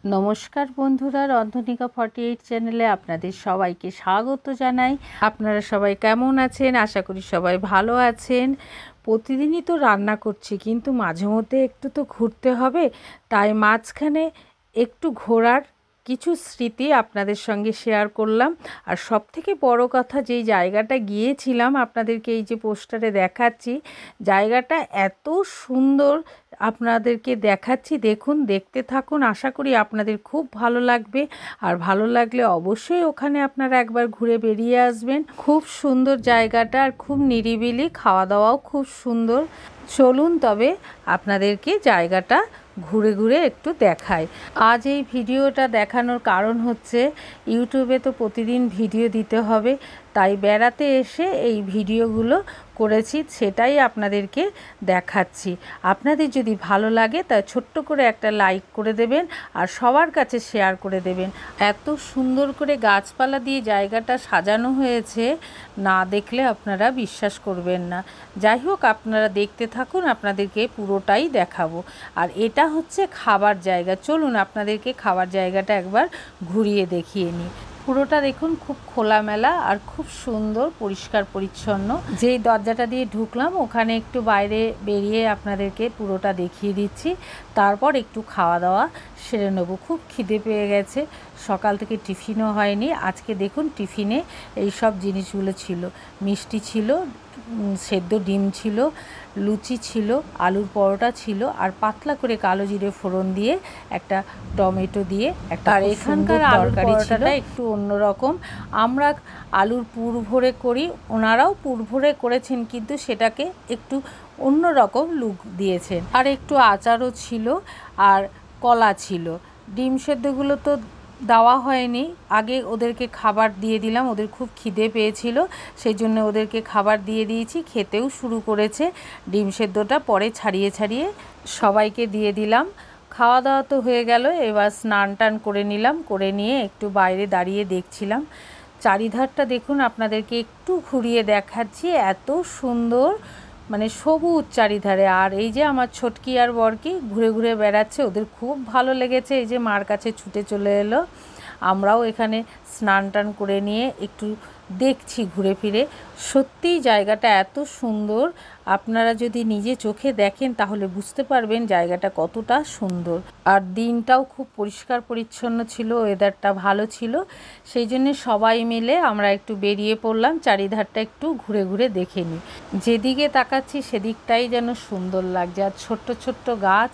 নমস্কার বন্ধুরা, রন্ধনিকা 48 চ্যানেলে আপনাদের সবাইকে স্বাগত জানাই। আপনারা সবাই কেমন আছেন? আশা করি সবাই ভালো আছেন। প্রতিদিনই তো রান্না করছি, কিন্তু মাঝে মধ্যে একটু তো ঘুরতে হবে। তাই মাঝখানে একটু ঘোরার কিছু স্মৃতি আপনাদের সঙ্গে শেয়ার করলাম। আর সবথেকে বড় কথা, যেই জায়গাটা গিয়েছিলাম আপনাদেরকে এই যে পোস্টারে দেখাচ্ছি, জায়গাটা এত সুন্দর আপনাদেরকে দেখাচ্ছি। দেখুন, দেখতে থাকুন, আশা করি আপনাদের খুব ভালো লাগবে। আর ভালো লাগলে অবশ্যই ওখানে আপনারা একবার ঘুরে বেরিয়ে আসবেন। খুব সুন্দর জায়গাটা, আর খুব নিরিবিলি, খাওয়া দাওয়াও খুব সুন্দর। চলুন তবে আপনাদেরকে জায়গাটা ঘুরে ঘুরে একটু দেখাই। আজ এই ভিডিওটা দেখানোর কারণ হচ্ছে, ইউটিউবে তো প্রতিদিন ভিডিও দিতে হবে, তাই বেড়াতে এসে এই ভিডিওগুলো করেছি, সেটাই আপনাদেরকে দেখাচ্ছি। আপনাদের যদি ভালো লাগে তা ছোট্ট করে একটা লাইক করে দেবেন, আর সবার কাছে শেয়ার করে দেবেন। এত সুন্দর করে গাছপালা দিয়ে জায়গাটা সাজানো হয়েছে, না দেখলে আপনারা বিশ্বাস করবেন না। যাই হোক, আপনারা দেখতে থাকুন, আপনাদেরকে পুরোটাই দেখাবো। আর এটা হচ্ছে খাবার জায়গা। চলুন আপনাদেরকে খাবার জায়গাটা একবার ঘুরিয়ে দেখিয়ে নিই। পুরোটা দেখুন, খুব খোলামেলা আর খুব সুন্দর, পরিষ্কার পরিচ্ছন্ন। যেই দরজাটা দিয়ে ঢুকলাম, ওখানে একটু বাইরে বেরিয়ে আপনাদেরকে পুরোটা দেখিয়ে দিচ্ছি। তারপর একটু খাওয়া দাওয়া সেরে নেবো। খুব খিদে পেয়ে গেছে, সকাল থেকে টিফিনও হয়নি। আজকে দেখুন, টিফিনে এই সব জিনিসগুলো ছিল। মিষ্টি ছিল, সেদ্ধ ডিম ছিল, লুচি ছিল, আলুর পরোটা ছিল, আর পাতলা করে কালো জিরে ফোড়ন দিয়ে একটা টমেটো দিয়ে একটা। আর এখানকার তরকারিটা একটু অন্যরকম। আমরা আলুর পুর ভরে করি, ওনারাও পুর ভরে করেছেন, কিন্তু সেটাকে একটু অন্যরকম লুক দিয়েছেন। আর একটু আচারও ছিল, আর কলা ছিল। ডিম সেদ্ধগুলো তো দেওয়া হয়নি, আগে ওদেরকে খাবার দিয়ে দিলাম। ওদের খুব খিদে পেয়েছিল, সেই জন্য ওদেরকে খাবার দিয়ে দিয়েছি। খেতেও শুরু করেছে। ডিম সেদ্ধটা পরে ছাড়িয়ে ছাড়িয়ে সবাইকে দিয়ে দিলাম। খাওয়া দাওয়া তো হয়ে গেল, এবার স্নান টান করে নিলাম। করে নিয়ে একটু বাইরে দাঁড়িয়ে দেখছিলাম চারিধারটা। দেখুন, আপনাদেরকে একটু ঘুরিয়ে দেখাচ্ছি। এত সুন্দর, মানে সবুজ চারিধারে। আর এই যে আমার ছোটকি আর বরকি ঘুরে ঘুরে বেড়াচ্ছে, ওদের খুব ভালো লেগেছে। এই যে মার কাছে ছুটে চলে এলো। আমরাও এখানে স্নান টান করে নিয়ে একটু দেখছি ঘুরে ফিরে। সত্যিই জায়গাটা এত সুন্দর, আপনারা যদি নিজে চোখে দেখেন তাহলে বুঝতে পারবেন জায়গাটা কতটা সুন্দর। আর দিনটাও খুব পরিষ্কার পরিচ্ছন্ন ছিল, ওয়েদারটা ভালো ছিল। সেই জন্যে সবাই মিলে আমরা একটু বেরিয়ে পড়লাম, চারিধারটা একটু ঘুরে ঘুরে দেখে নিই। যেদিকে তাকাচ্ছি সেদিকটাই যেন সুন্দর লাগছে। আর ছোট্ট ছোট্ট গাছ,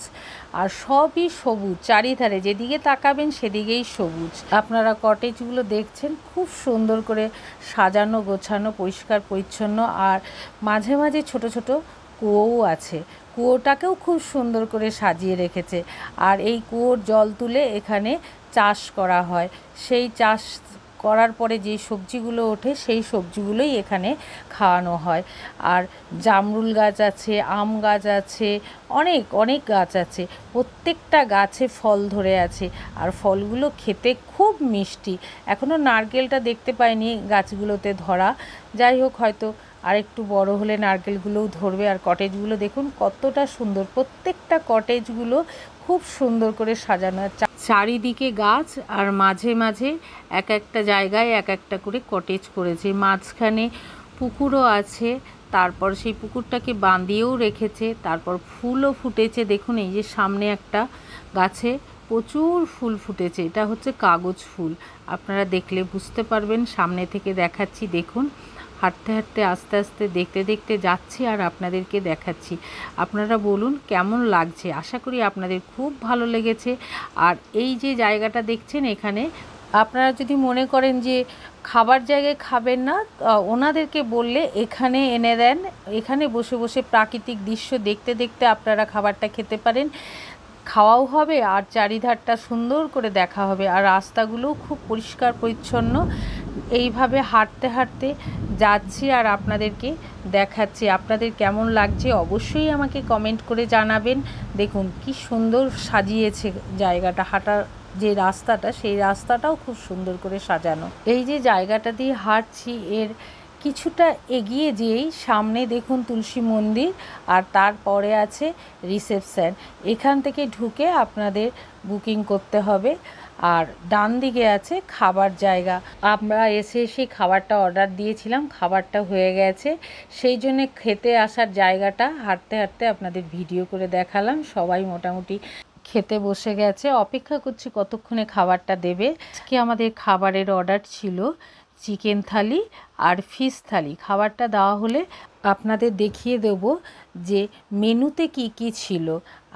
আর সবই সবুজ চারিধারে, যেদিকে তাকাবেন সেদিকেই সবুজ। আপনারা কটেজগুলো দেখছেন, খুব সুন্দর করে সাজানো গোছানো, পরিষ্কার পরিচ্ছন্ন। আর মাঝে মাঝে ছোট ছোট কুয়োও আছে। কুয়োটাকেও খুব সুন্দর করে সাজিয়ে রেখেছে। আর এই কুয়োর জল তুলে এখানে চাষ করা হয়। সেই চাষ করার পরে যে সবজিগুলো ওঠে, সেই সবজিগুলোই এখানে খাওয়ানো হয়। আর জামরুল গাছ আছে, আম গাছ আছে, অনেক অনেক গাছ আছে। প্রত্যেকটা গাছে ফল ধরে আছে, আর ফলগুলো খেতে খুব মিষ্টি। এখনও নারকেলটা দেখতে পাইনি গাছগুলোতে ধরা। যাই হোক, হয়তো আর একটু বড় হলে নারকেলগুলোও ধরবে। আর কটেজগুলো দেখুন কতটা সুন্দর, প্রত্যেকটা কটেজগুলো খুব সুন্দর করে সাজানো। চারিদিকে গাছ, আর মাঝে মাঝে এক একটা জায়গায় এক একটা করে কটেজ করেছে। মাঝখানে পুকুরও আছে, তারপর সেই পুকুরটাকে বাঁধিয়েও রেখেছে। তারপর ফুলও ফুটেছে। দেখুন, এই যে সামনে একটা গাছে প্রচুর ফুল ফুটেছে, এটা হচ্ছে কাগজ ফুল। আপনারা দেখলে বুঝতে পারবেন, সামনে থেকে দেখাচ্ছি। দেখুন, হাঁটতে হাঁটতে আস্তে আস্তে দেখতে দেখতে যাচ্ছি, আর আপনাদেরকে দেখাচ্ছি। আপনারা বলুন কেমন লাগছে। আশা করি আপনাদের খুব ভালো লেগেছে। আর এই যে জায়গাটা দেখছেন, এখানে আপনারা যদি মনে করেন যে খাবার জায়গায় খাবেন না, ওনাদেরকে বললে এখানে এনে দেন। এখানে বসে বসে প্রাকৃতিক দৃশ্য দেখতে দেখতে আপনারা খাবারটা খেতে পারেন, খাওয়াও হবে, আর চারিধারটা সুন্দর করে দেখা হবে। আর রাস্তাগুলোও খুব পরিষ্কার পরিচ্ছন্ন। এইভাবে হাঁটতে হাঁটতে যাচ্ছি আর আপনাদেরকে দেখাচ্ছি। আপনাদের কেমন লাগছে অবশ্যই আমাকে কমেন্ট করে জানাবেন। দেখুন কি সুন্দর সাজিয়েছে জায়গাটা। হাঁটার যে রাস্তাটা, সেই রাস্তাটাও খুব সুন্দর করে সাজানো। এই যে জায়গাটা দিয়ে হাঁটছি, এর কিছুটা এগিয়ে যেয়েই সামনে দেখুন তুলসী মন্দির, আর তারপরে আছে রিসেপশন। এখান থেকে ঢুকে আপনাদের বুকিং করতে হবে। আর ডান দিকে আছে খাবার জায়গা। আমরা এসে খাবারটা অর্ডার দিয়েছিলাম, খাবারটা হয়ে গেছে, সেই জন্যে খেতে আসার জায়গাটা হাঁটতে হাঁটতে আপনাদের ভিডিও করে দেখালাম। সবাই মোটামুটি খেতে বসে গেছে, অপেক্ষা করছি কতক্ষণে খাবারটা দেবে। আজকে আমাদের খাবারের অর্ডার ছিল চিকেন থালি আর ফিশ থালি। খাবারটা দেওয়া হলে আপনাদের দেখিয়ে দেব যে মেনুতে কি কি ছিল।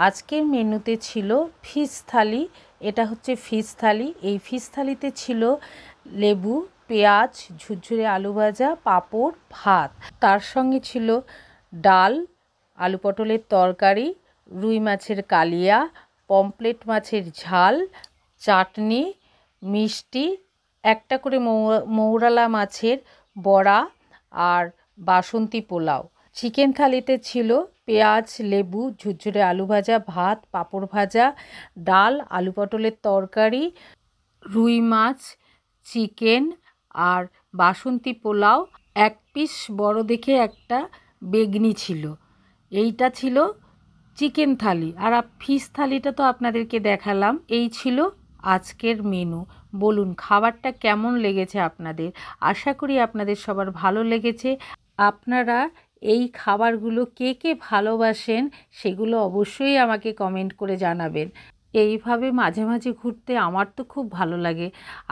আজকের মেনুতে ছিল ফিশ থালি, এটা হচ্ছে ফিশ থালি। এই ফিশ থালিতে ছিল লেবু, পেঁয়াজ, ঝুরঝুরে আলু ভাজা, পাঁপড়, ভাত। তার সঙ্গে ছিল ডাল, আলু পটলের তরকারি, রুই মাছের কালিয়া, পমফ্রেট মাছের ঝাল, চাটনি, মিষ্টি, একটা করে মৌরালা মাছের বড়া আর বাসন্তী পোলাও। চিকেন থালিতে ছিল পেঁয়াজ, লেবু, ঝুরঝুরে আলু ভাজা, ভাত, পাঁপড় ভাজা, ডাল, আলু পটলের তরকারি, রুই মাছ, চিকেন আর বাসন্তী পোলাও, এক পিস বড় দেখে একটা বেগনি ছিল। এইটা ছিল চিকেন থালি। আর ফিশ থালিটা তো আপনাদেরকে দেখালাম। এই ছিল আজকের মেনু। বলুন খাবারটা কেমন লেগেছে আপনাদের? আশা করি আপনাদের সবার ভালো লেগেছে। আপনারা এই খাবারগুলো কে কে ভালোবাসেন সেগুলো অবশ্যই আমাকে কমেন্ট করে জানাবেন। এইভাবে মাঝে মাঝে ঘুরতে আমার তো খুব ভালো লাগে।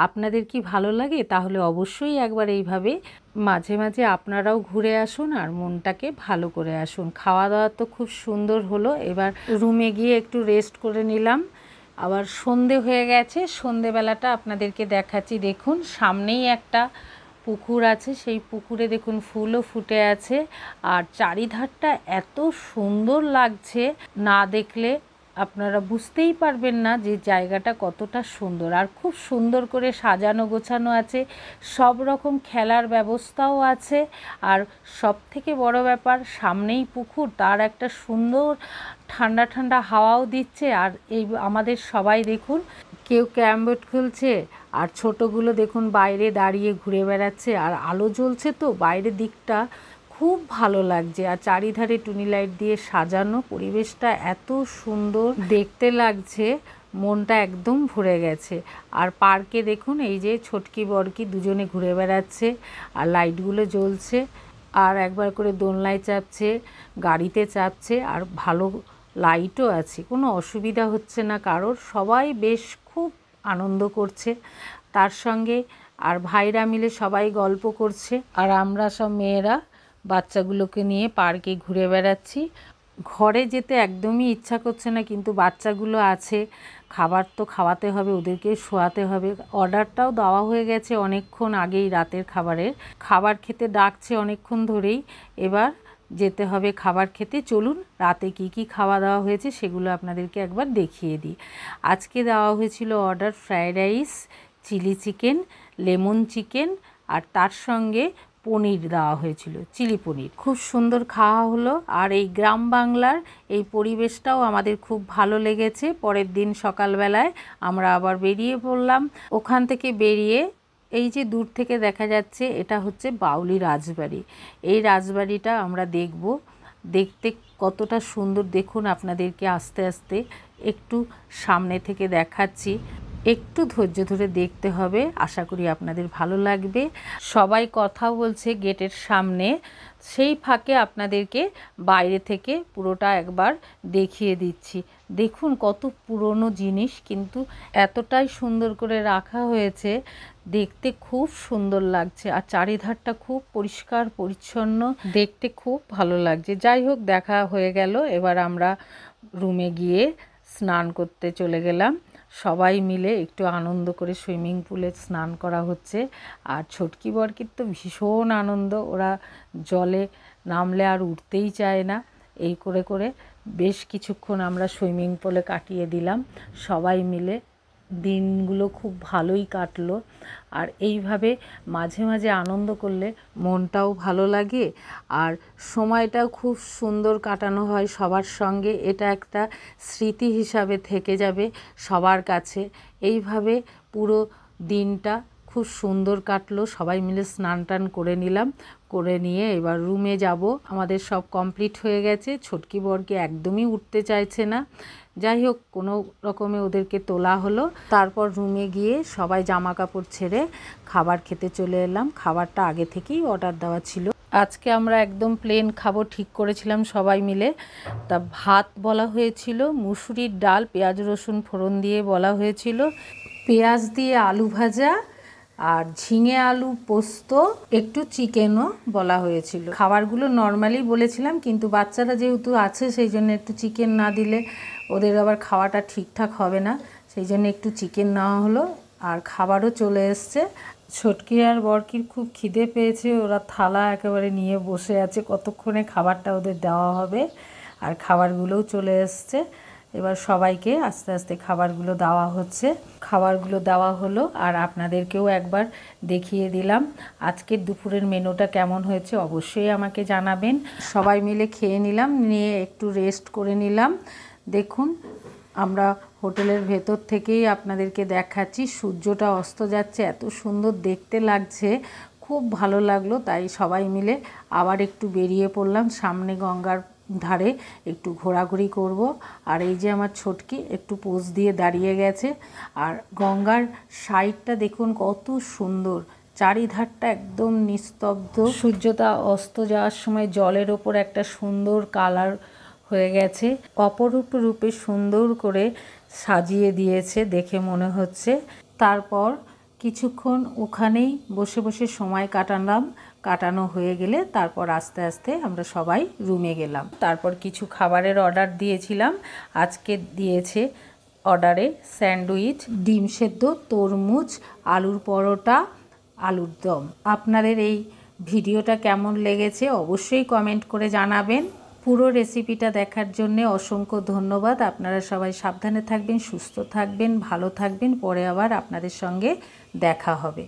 আপনাদের কি ভালো লাগে? তাহলে অবশ্যই একবার এইভাবে মাঝে মাঝে আপনারাও ঘুরে আসুন আর মনটাকে ভালো করে আসুন। খাওয়া দাওয়া তো খুব সুন্দর হলো। এবার রুমে গিয়ে একটু রেস্ট করে নিলাম। আবার সন্ধে হয়ে গেছে, সন্ধেবেলাটা আপনাদেরকে দেখাচ্ছি। দেখুন সামনেই একটা পুকুর আছে, সেই পুকুরে দেখুন ফুলও ফুটে আছে। আর চারিধারটা এত সুন্দর লাগছে, না দেখলে আপনারা বুঝতেই পারবেন না যে জায়গাটা কতটা সুন্দর। আর খুব সুন্দর করে সাজানো গোছানো আছে, সব রকম খেলার ব্যবস্থাও আছে। আর সব থেকে বড় ব্যাপার, সামনেই পুকুর, তার একটা সুন্দর ঠান্ডা ঠান্ডা হাওয়াও দিচ্ছে। আর এই আমাদের সবাই দেখুন কেউ ক্যারাম বোর্ড খেলছে, আর ছোটোগুলো দেখুন বাইরে দাঁড়িয়ে ঘুরে বেড়াচ্ছে। আর আলো জ্বলছে তো বাইরের দিকটা খুব ভালো লাগছে। আর চারিধারে টুনি লাইট দিয়ে সাজানো, পরিবেশটা এত সুন্দর দেখতে লাগছে, মনটা একদম ভরে গেছে। আর পার্কে দেখুন এই যে ছোটকি বড়কি দুজনে ঘুরে বেড়াচ্ছে, আর লাইটগুলো জ্বলছে, আর একবার করে দোলনায় চাপছে, গাড়িতে চাপছে, আর ভালো লাইটও আছে, কোনো অসুবিধা হচ্ছে না কারোর। সবাই বেশ খুব আনন্দ করছে। তার সঙ্গে আর ভাইরা মিলে সবাই গল্প করছে, আর আমরা সব মেয়েরা বাচ্চাগুলোকে নিয়ে পার্কে ঘুরে বেড়াচ্ছি। ঘরে যেতে একদমই ইচ্ছা করছে না, কিন্তু বাচ্চাগুলো আছে, খাবার তো খাওয়াতে হবে, ওদেরকে শোয়াতে হবে। অর্ডারটাও দেওয়া হয়ে গেছে অনেকক্ষণ আগেই, রাতের খাবার খেতে ডাকছে অনেকক্ষণ ধরেই। এবার যেতে হবে খাবার খেতে। চলুন রাতে কি কি খাওয়া দাওয়া হয়েছে সেগুলো আপনাদেরকে একবার দেখিয়ে দিই। আজকে দেওয়া হয়েছিল order fried rice, chilli chicken, lemon chicken, আর তার সঙ্গে পনির দেওয়া হয়েছিল, চিলি পনির। খুব সুন্দর খাওয়া হলো। আর এই গ্রাম বাংলার এই পরিবেশটাও আমাদের খুব ভালো লেগেছে। পরের দিন সকালবেলায় আমরা আবার বেরিয়ে পড়লাম। ওখান থেকে বেরিয়ে এই যে দূর থেকে দেখা যাচ্ছে এটা হচ্ছে বাউলি রাজবাড়ি। এই রাজবাড়িটা আমরা দেখব, দেখতে কতটা সুন্দর দেখুন। আপনাদেরকে আস্তে আস্তে একটু সামনে থেকে দেখাচ্ছি, একটু ধৈর্য ধরে দেখতে হবে, আশা করি আপনাদের ভালো লাগবে। সবাই কথা বলছে গেটের সামনে, সেই ফাঁকে আপনাদেরকে বাইরে থেকে পুরোটা একবার দেখিয়ে দিচ্ছি। দেখুন কত পুরনো জিনিস, কিন্তু এতটাই সুন্দর করে রাখা হয়েছে, দেখতে খুব সুন্দর লাগছে। আর চারিধারটা খুব পরিষ্কার পরিচ্ছন্ন, দেখতে খুব ভালো লাগছে। যাই হোক, দেখা হয়ে গেল। এবার আমরা রুমে গিয়ে স্নান করতে চলে গেলাম। সবাই মিলে একটু আনন্দ করে সুইমিং পুলে স্নান করা হচ্ছে। আর ছোটকি বরকির তো ভীষণ আনন্দ, ওরা জলে নামলে আর উঠতেই চায় না। এই করে করে বেশ কিছুক্ষণ আমরা সুইমিং পুলে কাটিয়ে দিলাম সবাই মিলে। দিনগুলো খুব ভালোই কাটলো। আর এইভাবে মাঝে মাঝে আনন্দ করলে মনটাও ভালো লাগে, আর সময়টাও খুব সুন্দর কাটানো হয় সবার সঙ্গে। এটা একটা স্মৃতি হিসাবে থেকে যাবে সবার কাছে। এইভাবে পুরো দিনটা খুব সুন্দর কাটলো। সবাই মিলে স্নান টান করে নিলাম, করে নিয়ে এবার রুমে যাব। আমাদের সব কমপ্লিট হয়ে গেছে। ছোটকি বরকে একদমই উঠতে চাইছে না। যাই হোক, কোনো রকমে ওদেরকে তোলা হলো। তারপর রুমে গিয়ে সবাই জামা কাপড় ছেড়ে খাবার খেতে চলে এলাম। খাবারটা আগে থেকেই অর্ডার দেওয়া ছিল। আজকে আমরা একদম প্লেন খাবো ঠিক করেছিলাম সবাই মিলে। তা ভাত বলা হয়েছিল, মুসুরির ডাল পেঁয়াজ রসুন ফোড়ন দিয়ে বলা হয়েছিল, পেঁয়াজ দিয়ে আলু ভাজা আর ঝিঙে আলু পোস্ত, একটু চিকেনও বলা হয়েছিল। খাবারগুলো নর্মালি বলেছিলাম, কিন্তু বাচ্চারা যেহেতু আছে সেই জন্য একটু চিকেন না দিলে ওদের আবার খাওয়াটা ঠিকঠাক হবে না, সেই জন্য একটু চিকেন নেওয়া হলো। আর খাবারও চলে এসছে। ছোটকি আর বরকির খুব খিদে পেয়েছে, ওরা থালা একেবারে নিয়ে বসে আছে, কতক্ষণে খাবারটা ওদের দেওয়া হবে। আর খাবারগুলোও চলে এসছে। এবার সবাইকে আস্তে আস্তে খাবারগুলো দেওয়া হচ্ছে। খাবারগুলো দেওয়া হলো আর আপনাদেরকেও একবার দেখিয়ে দিলাম। আজকের দুপুরের মেনুটা কেমন হয়েছে অবশ্যই আমাকে জানাবেন। সবাই মিলে খেয়ে নিলাম, নিয়ে একটু রেস্ট করে নিলাম। দেখুন, আমরা হোটেলের ভেতর থেকেই আপনাদেরকে দেখাচ্ছি, সূর্যটা অস্ত যাচ্ছে, এত সুন্দর দেখতে লাগছে, খুব ভালো লাগলো। তাই সবাই মিলে আবার একটু বেরিয়ে পড়লাম, সামনে গঙ্গার ধারে একটু ঘোরাঘুরি করব। আর এই যে আমার ছোটকি একটু পোজ দিয়ে দাঁড়িয়ে গেছে। আর গঙ্গার সাইডটা দেখুন কত সুন্দর, চারিধারটা একদম নিস্তব্ধ। সূর্যটা অস্ত যাওয়ার সময় জলের ওপর একটা সুন্দর কালার হয়ে গেছে, অপরূপ রূপে সুন্দর করে সাজিয়ে দিয়েছে দেখে মনে হচ্ছে। তারপর কিছুক্ষণ ওখানেই বসে বসে সময় কাটানো হয়ে গেলে তারপর আস্তে আস্তে আমরা সবাই রুমে গেলাম। তারপর কিছু খাবারের অর্ডার দিয়েছিলাম। আজকে দিয়েছে অর্ডারে স্যান্ডউইচ, ডিম সেদ্ধ, তরমুজ, আলুর পরোটা, আলুর দম। আপনাদের এই ভিডিওটা কেমন লেগেছে অবশ্যই কমেন্ট করে জানাবেন। পুরো রেসিপিটা দেখার জন্যে অসংখ্য ধন্যবাদ। আপনারা সবাই সাবধানে থাকবেন, সুস্থ থাকবেন, ভালো থাকবেন। পরে আবার আপনাদের সঙ্গে দেখা হবে।